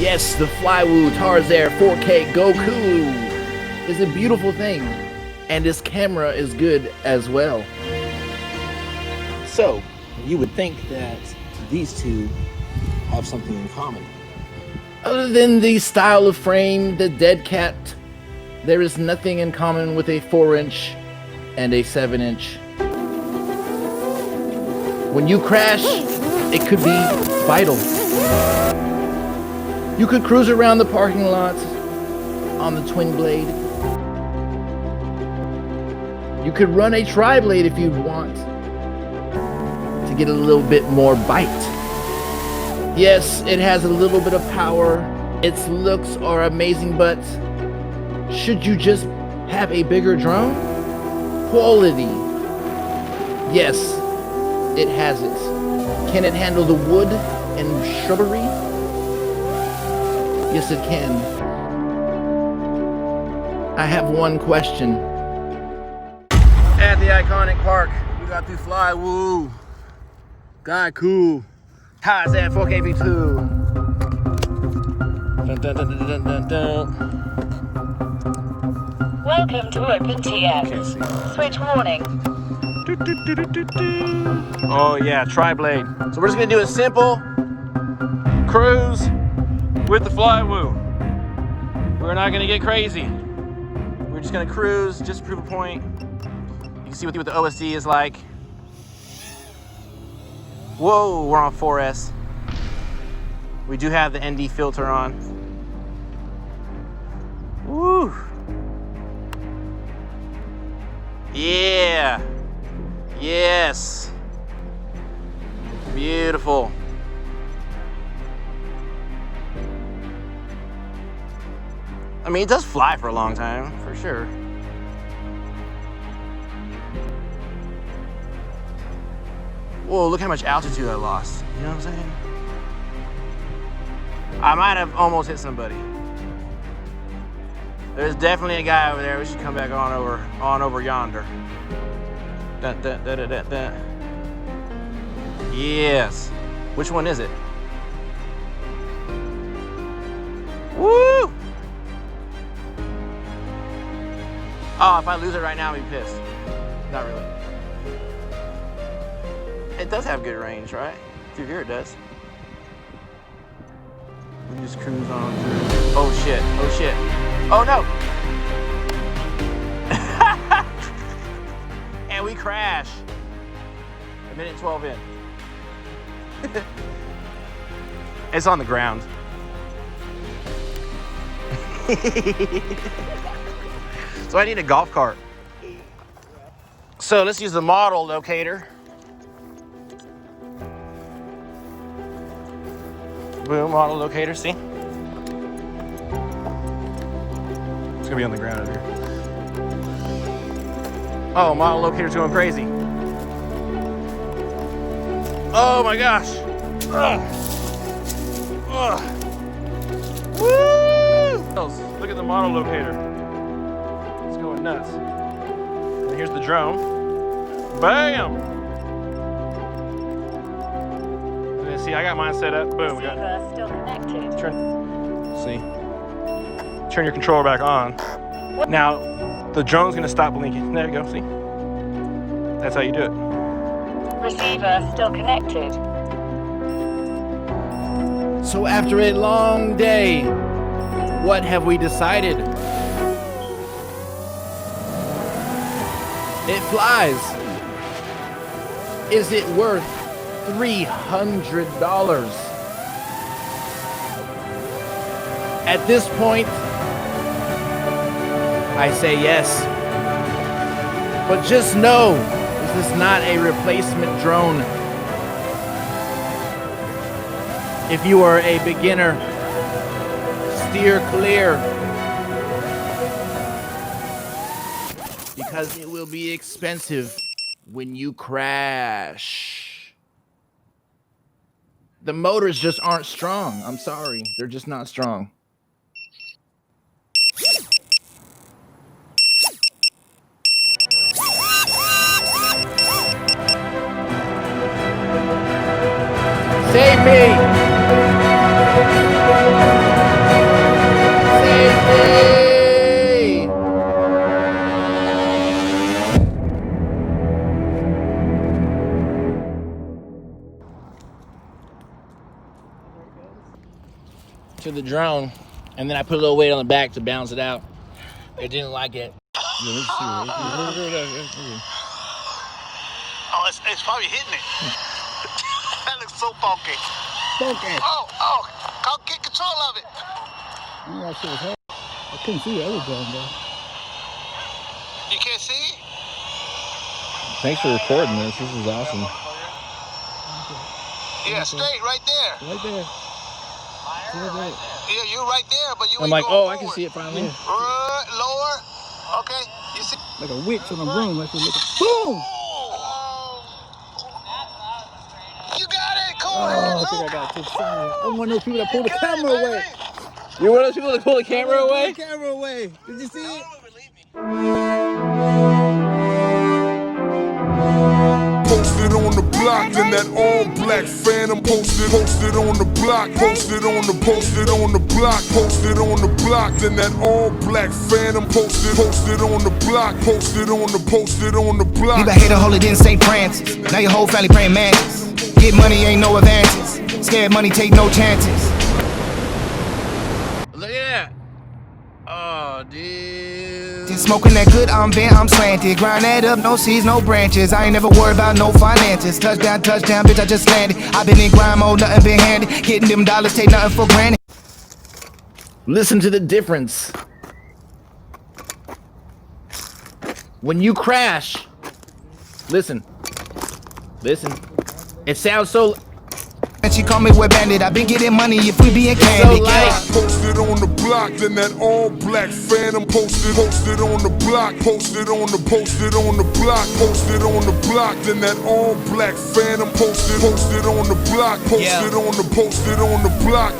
Yes, the Flywoo Tarsier 4K GOKU is a beautiful thing, and its camera is good as well. So, you would think that these two have something in common. Other than the style of frame, the dead cat, there is nothing in common with a 4-inch and a 7-inch. When you crash, it could be vital. You could cruise around the parking lot on the twin blade. You could run a tri-blade if you'd want to get a little bit more bite. Yes, it has a little bit of power. Its looks are amazing, but should you just have a bigger drone? Quality. Yes, it has it. Can it handle the wood and shrubbery? Yes, it can. I have one question. At the iconic park, we got the Flywoo, GOKU, Tarsier 4K V2. Dun, dun, dun, dun, dun, dun. Welcome to OpenTF. Switch warning. Oh yeah, tri-blade. So we're just gonna do a simple cruise with the Flywoo. We're not gonna get crazy. We're just gonna cruise, just to prove a point. You can see what the OSD is like. Whoa, we're on 4S. We do have the ND filter on. Woo. Yeah. Yes. Beautiful. I mean, it does fly for a long time, for sure. Whoa, look how much altitude I lost. You know what I'm saying? I might have almost hit somebody. There's definitely a guy over there. We should come back on over yonder. Dun, dun, dun, dun, dun, dun. Yes. Which one is it? Woo! Oh, if I lose it right now, I'll be pissed. Not really. It does have good range, right? Through here it does. We can just cruise on through. Oh shit, oh shit. Oh no! And we crash. A minute 12 in. It's on the ground. So I need a golf cart. So let's use the model locator. Boom, model locator, see? It's gonna be on the ground over here. Oh, model locator's going crazy. Oh my gosh. Ugh. Ugh. Woo! Look at the model locator. It's going nuts. And here's the drone. Bam! And then see, I got mine set up. Boom, we got it. Still connected. Turn your controller back on. Now, the drone's gonna stop blinking. There you go, see? That's how you do it. Receiver still connected. So after a long day, what have we decided? It flies. Is it worth $300? At this point, I say yes. But just know, this is not a replacement drone. If you are a beginner, steer clear, because it will be expensive when you crash. The motors just aren't strong. I'm sorry, they're just not strong. Save me! the drone, and then I put a little weight on the back to balance it out. It didn't like it. Oh, it's probably hitting it. That looks so funky. Funky. Oh, go get control of it. I couldn't see the other drone though. You can't see it? Thanks for recording this. This is awesome. Yeah, straight right there. Right there. Yeah, you're right there, but you I'm ain't like, going oh, I can forward. see it finally. Lower. Okay, you see? Like a witch on a broom. Like boom! You got it. Go Oh, ahead, I Luke. think I got too excited. I'm one of those people that pull the camera away. You're one of those people that pull the camera away? Pull the camera away. Did you see it? Posted on the block in that all black Phantom. Posted on the block. Posted on the block. Posted on the block in that all black Phantom. Posted on the block. Posted on the block. You been hater, hold it in St. Francis. Now your whole family praying mantis. Get money, ain't no advances. Scared money, take no chances. Look at that. Oh, dude. Just smoking that good, I'm bent, I'm slanted. Grind that up, no seeds, no branches. I ain't never worried about no finances. Touchdown, bitch, I just landed. I been in grind mode, nothing been handed. Getting them dollars, take nothing for granted. Listen to the difference. When you crash, listen. It sounds so. And she call me web bandit. I been getting money if we be in candy. So light. Posted on the block in that all black Phantom. Posted on the block. Posted on the block. Posted on the block in that all black Phantom. Posted on the block. Posted on the block.